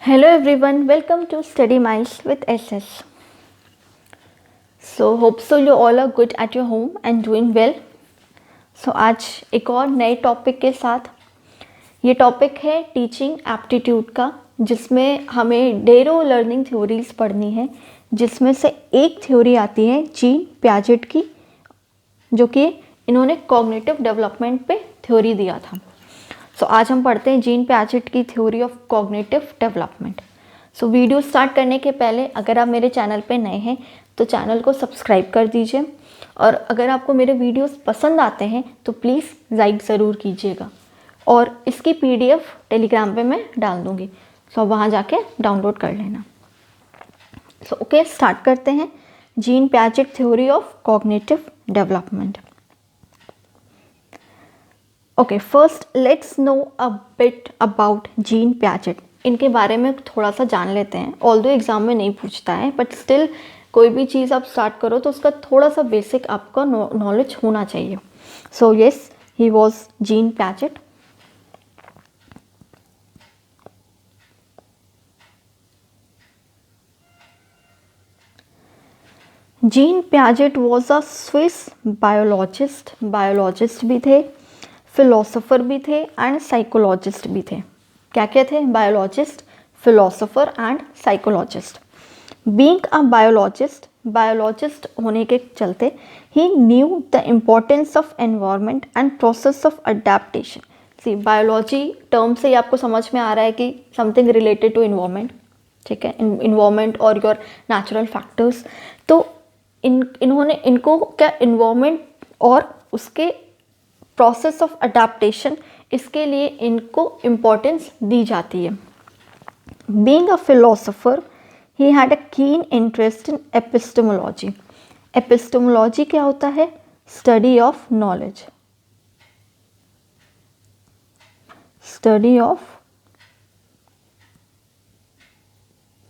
Hello everyone, welcome to Study Minds with SS. So hope so you all are good at your home and doing well. So आज एक और नए topic के साथ, ये topic है टीचिंग एप्टीट्यूड का, जिसमें हमें ढेरों लर्निंग थ्योरीज पढ़नी है, जिसमें से एक थ्योरी आती है जीन पियाजेट की, जो कि इन्होंने कॉग्निटिव डेवलपमेंट पे थ्योरी दिया था. सो आज हम पढ़ते हैं जीन पियाजेट की theory of cognitive development. So video start करने के पहले अगर आप मेरे चैनल पे नए हैं तो चैनल को सब्सक्राइब कर दीजिए, और अगर आपको मेरे वीडियोस पसंद आते हैं तो प्लीज़ लाइक ज़रूर कीजिएगा, और इसकी पीडीएफ टेलीग्राम पे मैं डाल दूँगी, सो वहाँ जाके डाउनलोड कर लेना. सो ओके, स्टार्ट करते हैं. Gene Piaget theory of cognitive development. Okay, first let's no a bit about gene Piaget. इनके बारे में थोड़ा सा जान लेते हैं. ऑल्दो एग्जाम में नहीं पूछता है, बट स्टिल कोई भी चीज़ आप स्टार्ट करो तो उसका थोड़ा सा बेसिक आपका नॉलेज होना चाहिए. So yes, he was gene Piaget. Gene Piaget was a Swiss biologist भी थे, फिलोसोफर भी थे एंड साइकोलॉजिस्ट भी थे. क्या क्या थे? Biologist, philosopher and psychologist. Being a biologist होने के चलते ही knew the importance of environment and process of adaptation. See, biology term से ही आपको समझ में आ रहा है कि समथिंग रिलेटेड टू इन्वायरमेंट. ठीक है, इन्वायरमेंट और योर नेचुरल फैक्टर्स. तो इन्होंने इनको क्या, इन्वायरमेंट और उसके प्रोसेस ऑफ अडेप्टेशन, इसके लिए इनको इम्पोर्टेंस दी जाती है. Being a philosopher he had a keen interest in epistemology. Epistemology क्या होता है? Study of knowledge. Study of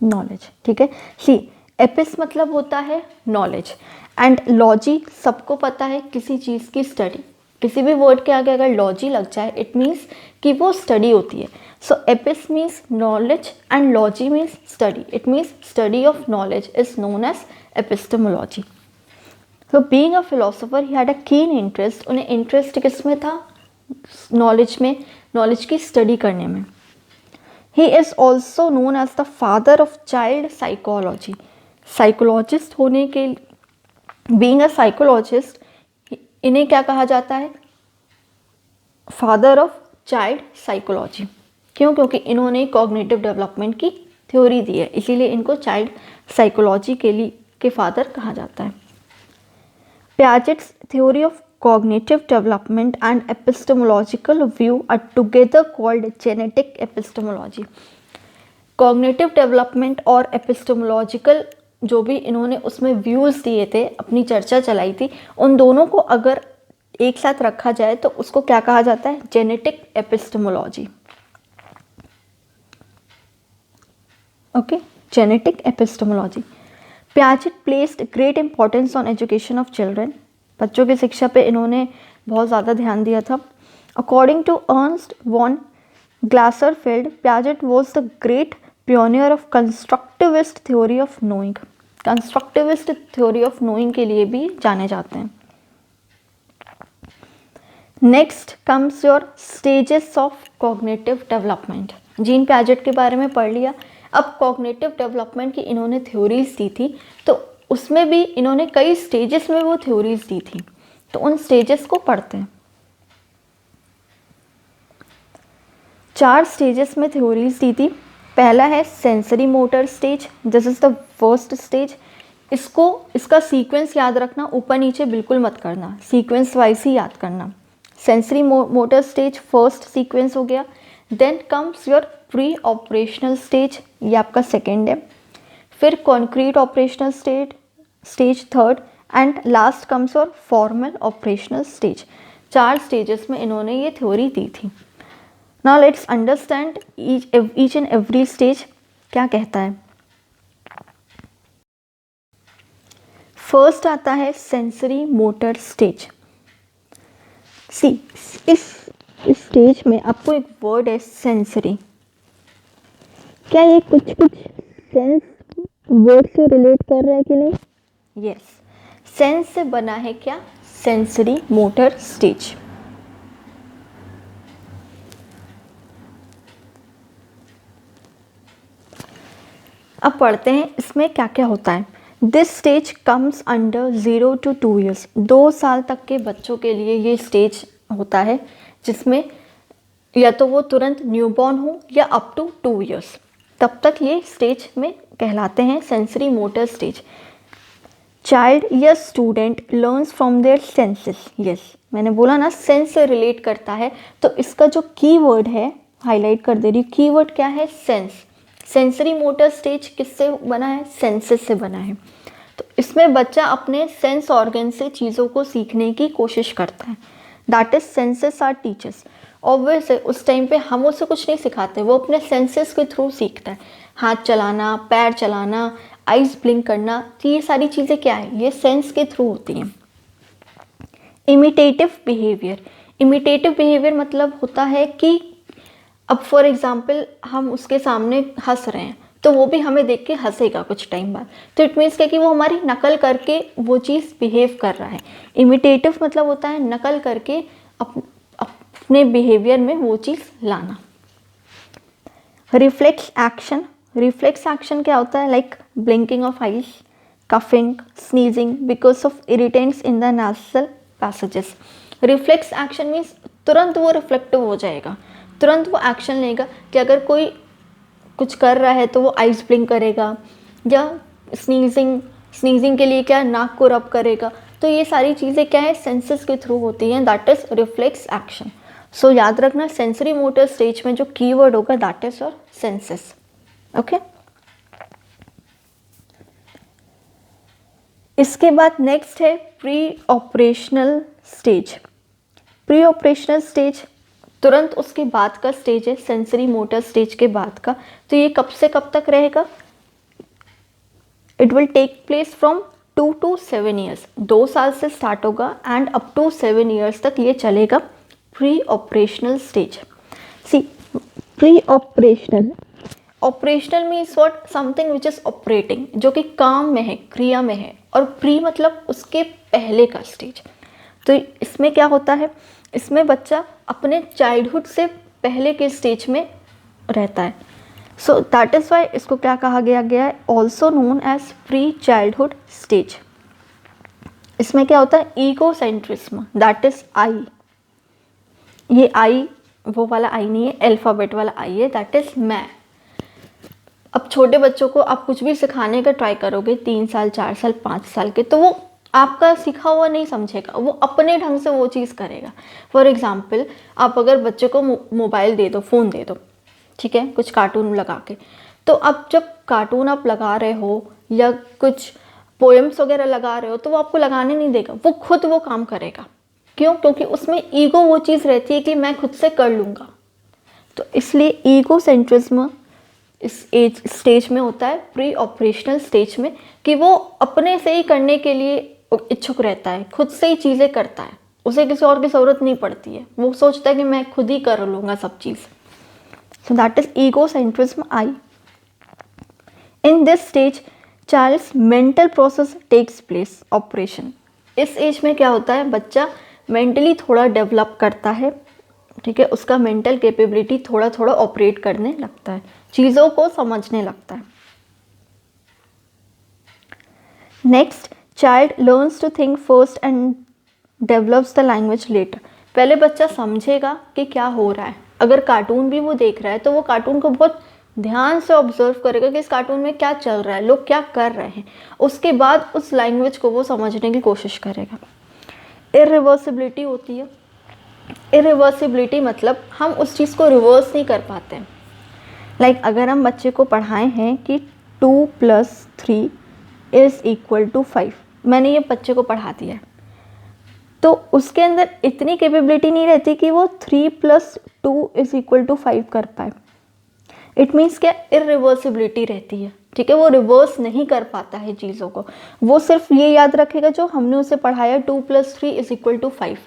knowledge. ठीक है. सी, एपिस मतलब होता है नॉलेज, एंड लॉजी सबको पता है किसी चीज़ की स्टडी. किसी भी वर्ड के आगे अगर लॉजी लग जाए इट मीन्स कि वो स्टडी होती है. So epis means knowledge and logy means study. It means study of knowledge is known as epistemology. So being a philosopher he had a keen interest. उन्हें इंटरेस्ट किस में था? नॉलेज में, knowledge की स्टडी करने में. He is also known as the father of child psychology. Psychologist होने के, बीइंग अ साइकोलॉजिस्ट, इन्हें क्या कहा जाता है? Father of child psychology. क्यों? क्योंकि इन्होंने कॉग्निटिव डेवलपमेंट की थ्योरी दी है, इसीलिए इनको चाइल्ड साइकोलॉजी के फादर कहा जाता है. Piaget's theory of cognitive development and epistemological view are together called genetic epistemology. cognitive development और epistemological जो भी इन्होंने उसमें व्यूज़ दिए थे, अपनी चर्चा चलाई थी, उन दोनों को अगर एक साथ रखा जाए तो उसको क्या कहा जाता है? Genetic epistemology. Okay, genetic epistemology. Piaget placed great importance on education of children. बच्चों की शिक्षा पे इन्होंने बहुत ज़्यादा ध्यान दिया था. According to Ernst von Glasersfeld, Piaget was the great pioneer of constructivist theory of knowing. Constructivist theory of knowing के लिए भी जाने जाते हैं. Next comes your stages of cognitive development. Jean Piaget के बारे में पढ़ लिया. अब कॉग्निटिव डेवलपमेंट की इन्होंने थ्योरीज दी थी, तो उसमें भी इन्होंने कई स्टेजेस में वो थ्योरीज दी थी, तो उन स्टेजेस को पढ़ते हैं. 4 स्टेजेस में थ्योरीज दी थी. पहला है sensory motor stage. This is the first stage. इसका सीक्वेंस याद रखना, ऊपर नीचे बिल्कुल मत करना, सीक्वेंस वाइज ही याद करना. Sensory motor stage first sequence हो गया. Then comes your pre operational stage, ये आपका सेकेंड है. फिर concrete operational stage third, and last comes your formal operational stage. 4 stages में इन्होंने ये थ्योरी दी थी. Now let's understand each and every stage क्या कहता है. फर्स्ट आता है सेंसरी मोटर स्टेज. सी, इस स्टेज में आपको एक वर्ड है सेंसरी. क्या ये कुछ कुछ सेंस वर्ड से रिलेट कर रहा है कि नहीं? यस, सेंस से बना है क्या? Sensory motor stage. अब पढ़ते हैं इसमें क्या क्या होता है। This stage comes under 0 to 2 years। 2 साल तक के बच्चों के लिए ये स्टेज होता है, जिसमें या तो वो तुरंत न्यूबॉर्न हो या अप टू 2 years, तब तक ये स्टेज में कहलाते हैं सेंसरी मोटर स्टेज। चाइल्ड या student learns from their senses. Yes, मैंने बोला ना सेंस से रिलेट करता है, तो इसका जो की वर्ड है, हाईलाइट कर दे रही हूँ, की वर्ड क्या है? सेंस। सेंसरी मोटर स्टेज किससे बना है? सेंसेस से बना है। तो इसमें बच्चा अपने सेंस ऑर्गन से चीज़ों को सीखने की कोशिश करता है। That is senses are teachers. Obvious है, उस टाइम पे हम उसे कुछ नहीं सिखाते, वो अपने सेंसेस के थ्रू सीखता है। हाथ चलाना, पैर चलाना, आइज ब्लिंक करना, तो ये सारी चीज़ें क्या है? ये सेंस के थ्रू होती हैं। Imitative behaviour. इमिटेटिव बिहेवियर मतलब होता है कि अब फॉर एग्जाम्पल हम उसके सामने हंस रहे हैं, तो वो भी हमें देख के हंसेगा कुछ टाइम बाद, तो इट मीन्स क्या कि वो हमारी नकल करके वो चीज़ बिहेव कर रहा है। इमिटेटिव मतलब होता है नकल करके अपने बिहेवियर में वो चीज़ लाना। Reflex action. रिफ्लेक्स एक्शन क्या होता है? Like blinking of eyes, coughing, sneezing because of irritants in the nasal passages. Reflex action means तुरंत वो रिफ्लेक्टिव हो जाएगा, तुरंत वो एक्शन लेगा कि अगर कोई कुछ कर रहा है तो वो आइज ब्लिंक करेगा, या स्नीजिंग के लिए क्या, नाक को रब करेगा। तो ये सारी चीज़ें क्या है? सेंसेस के थ्रू होती हैं, दैट इज रिफ्लेक्स एक्शन। सो याद रखना, सेंसरी मोटर स्टेज में जो कीवर्ड होगा दैट इज और सेंसेस। ओके, इसके बाद नेक्स्ट है pre operational stage. Pre operational stage तुरंत उसके बाद का स्टेज है, सेंसरी मोटर स्टेज के बाद का। तो ये कब से कब तक रहेगा? It will take place from 2 to 7 years। 2 साल से स्टार्ट होगा एंड अप टू 7 years तक ये चलेगा। Pre operational stage. See, pre operational, operational means what? Something which is operating, जो कि काम में है, क्रिया में है, और प्री मतलब उसके पहले का स्टेज। तो इसमें क्या होता है? इसमें बच्चा अपने चाइल्डहुड से पहले के स्टेज में रहता है। सो दैट इज़ वाई इसको क्या कहा गया है? Also known as pre childhood stage. इसमें क्या होता है? Egocentrism, that is I. ये आई वो वाला आई नहीं है, अल्फ़ाबेट वाला आई है, दैट इज मैं। अब छोटे बच्चों को आप कुछ भी सिखाने का ट्राई करोगे, 3 साल, 4 साल, 5 साल के, तो वो आपका सीखा हुआ नहीं समझेगा, वो अपने ढंग से वो चीज़ करेगा। फॉर एग्जाम्पल, आप अगर बच्चे को मोबाइल दे दो, फ़ोन दे दो, ठीक है, कुछ कार्टून लगा के, तो अब जब कार्टून आप लगा रहे हो या कुछ पोएम्स वगैरह लगा रहे हो, तो वो आपको लगाने नहीं देगा, वो खुद वो काम करेगा। क्यों? क्योंकि उसमें ईगो वो चीज़ रहती है कि मैं खुद से कर लूँगा। तो इसलिए ईगो सेंट्रिज्म इस एज स्टेज में होता है, प्री ऑपरेशनल स्टेज में, कि वो अपने से ही करने के लिए इच्छुक रहता है, खुद से ही चीज़ें करता है, उसे किसी और की ज़रूरत नहीं पड़ती है, वो सोचता है कि मैं खुद ही कर लूँगा सब चीज़। So that is egocentrism I. In this stage child's mental process takes place, operation. इस एज में क्या होता है? बच्चा मेंटली थोड़ा डेवलप करता है, ठीक है, उसका मेंटल कैपेबिलिटी थोड़ा थोड़ा ऑपरेट करने लगता है, चीज़ों को समझने लगता है। Next, child learns to think first and develops the language later. पहले बच्चा समझेगा कि क्या हो रहा है। अगर कार्टून भी वो देख रहा है तो वो कार्टून को बहुत ध्यान से ऑब्जर्व करेगा कि इस कार्टून में क्या चल रहा है, लोग क्या कर रहे हैं, उसके बाद उस लैंग्वेज को वो समझने की कोशिश करेगा। इरिवर्सिबिलिटी होती है। इरिवर्सिबिलिटी मतलब हम उस चीज़ को रिवर्स नहीं कर पाते हैं। लाइक अगर हम बच्चे को पढ़ाए हैं कि 2 + 3 = 5, मैंने ये बच्चे को पढ़ा दिया है, तो उसके अंदर इतनी कैपेबिलिटी नहीं रहती कि वो 3 + 2 = 5 कर पाए। इट मीन्स क्या? इरिवर्सिबिलिटी रहती है, ठीक है, वो रिवर्स नहीं कर पाता है चीज़ों को, वो सिर्फ ये याद रखेगा जो हमने उसे पढ़ाया 2 + 3 = 5,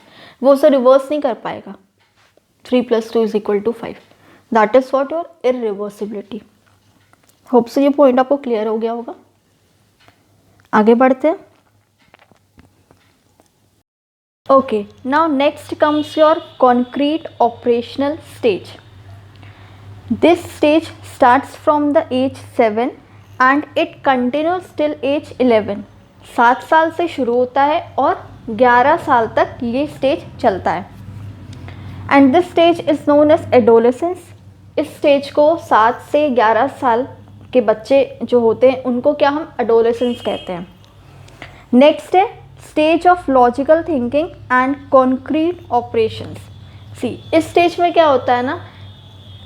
वो उसे रिवर्स नहीं कर पाएगा। 3 + 2 = 5, that is what your irreversibility. Hope so ये पॉइंट आपको क्लियर हो गया होगा। आगे बढ़ते हैं। Okay, now next comes your concrete operational stage. This stage starts from the age 7 and it continues till age 11। 7 साल से शुरू होता है और 11 साल तक ये स्टेज चलता है। And this stage is known as adolescence. इस स्टेज को 7 से 11 साल के बच्चे जो होते हैं उनको क्या हम एडोलेसेंस कहते हैं। नेक्स्ट है stage of logical thinking and concrete operations. See, इस स्टेज में क्या होता है ना,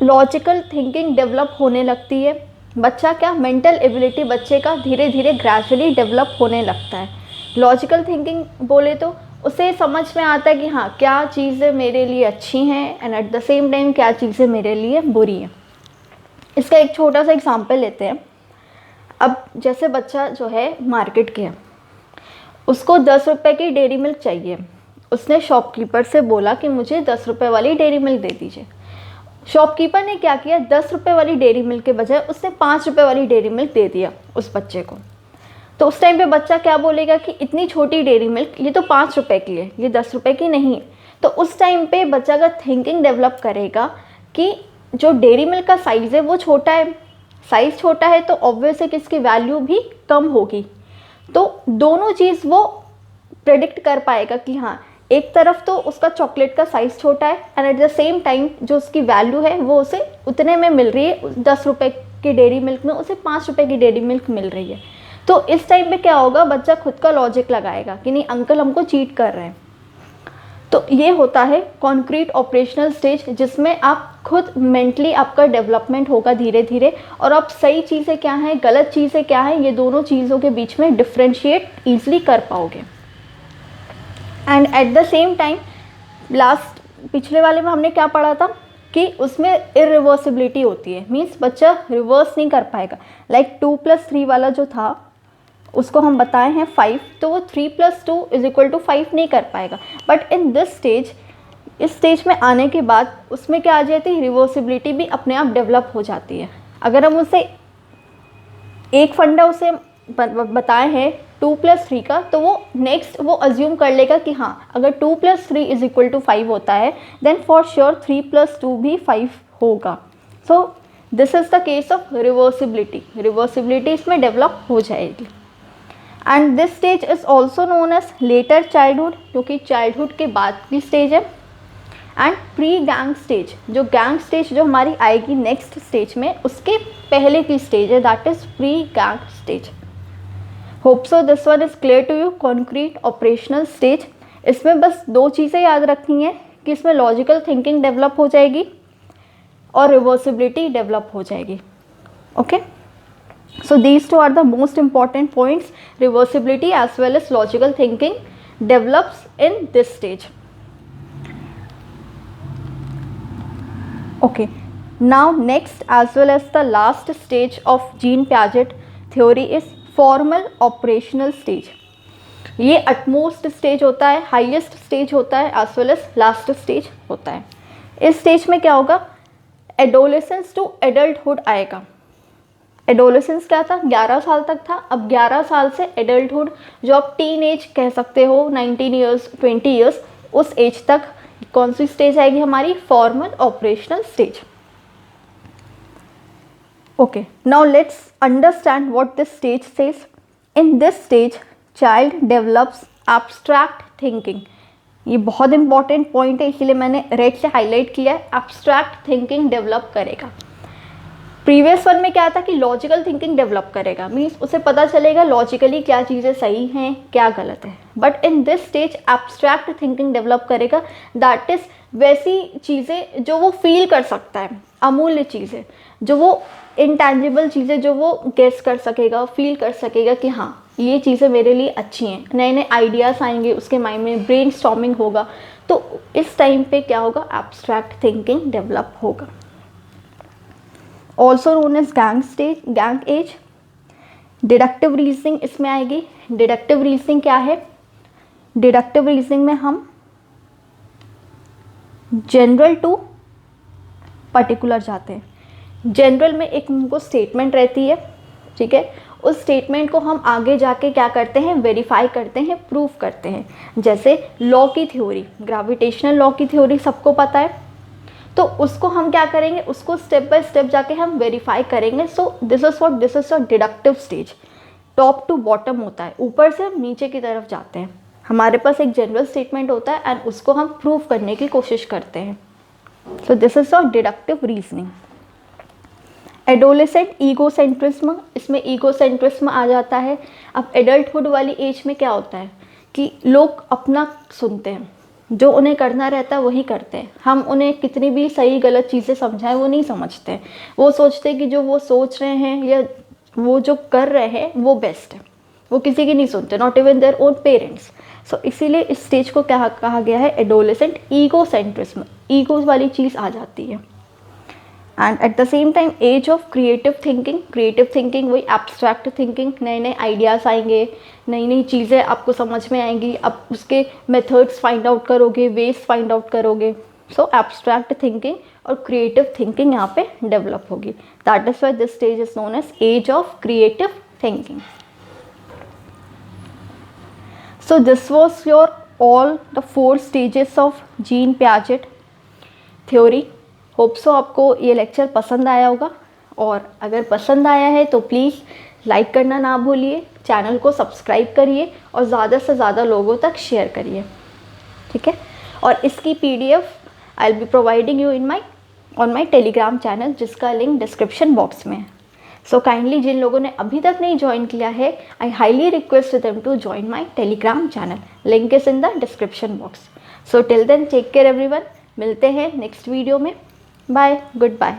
लॉजिकल थिंकिंग डेवलप होने लगती है। बच्चा क्या, मेंटल एबिलिटी बच्चे का धीरे धीरे ग्रेजुअली डेवलप होने लगता है। लॉजिकल थिंकिंग बोले तो उसे समझ में आता है कि हाँ क्या चीज़ें मेरे लिए अच्छी हैं and at the same time क्या चीज़ें मेरे लिए बुरी हैं। इसका एक छोटा सा एग्जांपल लेते हैं। अब जैसे बच्चा जो है मार्केट गया, उसको 10 रुपये की डेयरी मिल्क चाहिए। उसने शॉपकीपर से बोला कि मुझे 10 रुपये वाली डेयरी मिल्क दे दीजिए। शॉपकीपर ने क्या किया, 10 रुपये वाली डेयरी मिल्क के बजाय उसने 5 रुपये वाली डेयरी मिल्क दे दिया उस बच्चे को। तो उस टाइम पे बच्चा क्या बोलेगा कि इतनी छोटी डेयरी मिल्क, ये तो 5 रुपये की है, ये 10 रुपये की नहीं है। तो उस टाइम पे बच्चा का थिंकिंग डेवलप करेगा कि जो डेयरी मिल्क का साइज़ है वो छोटा है। साइज़ छोटा है तो ऑब्वियस है कि इसकी वैल्यू भी कम होगी। तो दोनों चीज़ वो प्रेडिक्ट कर पाएगा कि हाँ, एक तरफ तो उसका चॉकलेट का साइज़ छोटा है and at the same time जो उसकी वैल्यू है वो उसे उतने में मिल रही है। 10 रुपये की डेयरी मिल्क में उसे 5 रुपये की डेयरी मिल्क मिल रही है। तो इस टाइम पे क्या होगा, बच्चा खुद का लॉजिक लगाएगा कि नहीं, अंकल हमको चीट कर रहे हैं। तो ये होता है कॉन्क्रीट ऑपरेशनल स्टेज, जिसमें आप खुद मेंटली आपका डेवलपमेंट होगा धीरे धीरे, और आप सही चीज़ें क्या हैं, गलत चीज़ें क्या हैं, ये दोनों चीज़ों के बीच में डिफ्रेंशिएट ईजिली कर पाओगे। And at the same time last पिछले वाले में हमने क्या पढ़ा था कि उसमें इरिवर्सिबिलिटी होती है, मीन्स बच्चा रिवर्स नहीं कर पाएगा। लाइक 2+3 वाला जो था उसको हम बताए हैं 5, तो वो 3+2 = 5 नहीं कर पाएगा। बट इन दिस स्टेज, इस स्टेज में आने के बाद उसमें क्या आ जाती है, रिवर्सिबिलिटी भी अपने आप डेवलप हो जाती है। अगर हम उसे एक फंडा उसे बताए हैं 2+3 का, तो वो नेक्स्ट वो अज्यूम कर लेगा कि हाँ अगर 2+3 = 5 होता है देन फॉर श्योर 3+2 भी 5 होगा। So this is the case of reversibility. Reversibility इसमें डेवलप हो जाएगी। And this stage is also known as later childhood, जो कि चाइल्डहुड के बाद की स्टेज है। एंड प्री गैंग स्टेज, जो गैंग स्टेज जो हमारी आएगी नेक्स्ट स्टेज में, उसके पहले की स्टेज है, that is pre gang stage. Hope so this one is clear to you, concrete operational stage. इसमें बस 2 चीज़ें याद रखनी है कि इसमें लॉजिकल थिंकिंग डेवलप हो जाएगी और रिवर्सिबिलिटी डेवलप हो जाएगी। Okay, so these two are the most important points. Reversibility as well as logical thinking develops in this stage. Okay, now next as well as the last stage of Jean Piaget theory is formal operational stage. ये utmost stage होता है, highest stage होता है, as well as last stage होता है। इस stage में क्या होगा, adolescence to adulthood आएगा। एडोलेसेंस क्या था, 11 साल तक था। अब 11 साल से एडल्टहुड, जो आप टीन एज कह सकते हो, 19 ईयर्स 20 ईयर्स, उस एज तक कौन सी स्टेज आएगी हमारी, formal operational stage. Okay, now let's understand what this stage says. In this stage child develops abstract thinking. ये बहुत इंपॉर्टेंट पॉइंट है, इसीलिए मैंने रेड से हाईलाइट किया है। एब्स्ट्रैक्ट थिंकिंग डेवलप करेगा। प्रीवियस वन में क्या था कि लॉजिकल थिंकिंग डेवलप करेगा, मीन्स उसे पता चलेगा लॉजिकली क्या चीज़ें सही हैं क्या गलत है। But in this stage abstract thinking develop करेगा, दैट इज़ वैसी चीज़ें जो वो फील कर सकता है, अमूल्य चीज़ें, जो वो इंटैंजिबल चीज़ें जो वो गेस कर सकेगा, फील कर सकेगा कि हाँ ये चीज़ें मेरे लिए अच्छी हैं। नए नए आइडियाज़ आएंगे उसके माइंड में, ब्रेन स्टॉर्मिंग होगा। तो इस टाइम पे क्या होगा, एब्स्ट्रैक्ट थिंकिंग डेवलप होगा। Also known as gang stage, gang age. Deductive reasoning इसमें आएगी। डिडक्टिव रीजनिंग क्या है, डिडक्टिव रीजनिंग में हम जनरल टू पर्टिकुलर जाते हैं। जनरल में एक उनको स्टेटमेंट रहती है, ठीक है, उस स्टेटमेंट को हम आगे जाके क्या करते हैं, वेरीफाई करते हैं, प्रूव करते हैं। जैसे लॉ की थ्योरी, ग्रेविटेशनल लॉ की थ्योरी सबको पता है, तो उसको हम क्या करेंगे, उसको स्टेप बाय स्टेप जाके हम वेरीफाई करेंगे। So this is a deductive stage, top to bottom होता है, ऊपर से हम नीचे की तरफ जाते हैं। हमारे पास एक जनरल स्टेटमेंट होता है एंड उसको हम प्रूव करने की कोशिश करते हैं। सो this is a deductive reasoning. Adolescent egocentrism, इसमें ईगोसेंट्रिज्म आ जाता है। अब एडल्टहुड वाली एज में क्या होता है कि लोग अपना सुनते हैं, जो उन्हें करना रहता है वही करते हैं। हम उन्हें कितनी भी सही गलत चीज़ें समझाएं वो नहीं समझते हैं। वो सोचते हैं कि जो वो सोच रहे हैं या वो जो कर रहे हैं वो बेस्ट है, वो किसी की नहीं सुनते, not even their own parents. So इसीलिए इस स्टेज को क्या कहा गया है, एडोलेसेंट ईगोसेंट्रिज्म, ईगो वाली चीज़ आ जाती है। And at the same time age of creative thinking, creative thinking वही एब्स्ट्रैक्ट थिंकिंग, नए नए आइडियाज़ आएंगे, नई नई चीज़ें आपको समझ में आएंगी, आप उसके मेथड्स फाइंड आउट करोगे, वेज फाइंड आउट करोगे। सो एब्स्ट्रैक्ट थिंकिंग और क्रिएटिव थिंकिंग यहाँ पे डेवलप होगी। That is why this stage is known as age of creative thinking. So this was your all the 4 stages of Jean Piaget theory. Hope so आपको ये lecture पसंद आया होगा, और अगर पसंद आया है तो प्लीज़ लाइक करना ना भूलिए, चैनल को सब्सक्राइब करिए और ज़्यादा से ज़्यादा लोगों तक शेयर करिए, ठीक है। और इसकी PDF I will be providing you on my telegram channel, जिसका लिंक डिस्क्रिप्शन बॉक्स में है। सो काइंडली जिन लोगों ने अभी तक नहीं ज्वाइन किया है, I highly request them to join my telegram channel, link is in the description box. So till then take care everyone, मिलते हैं नेक्स्ट वीडियो में। Bye, good bye.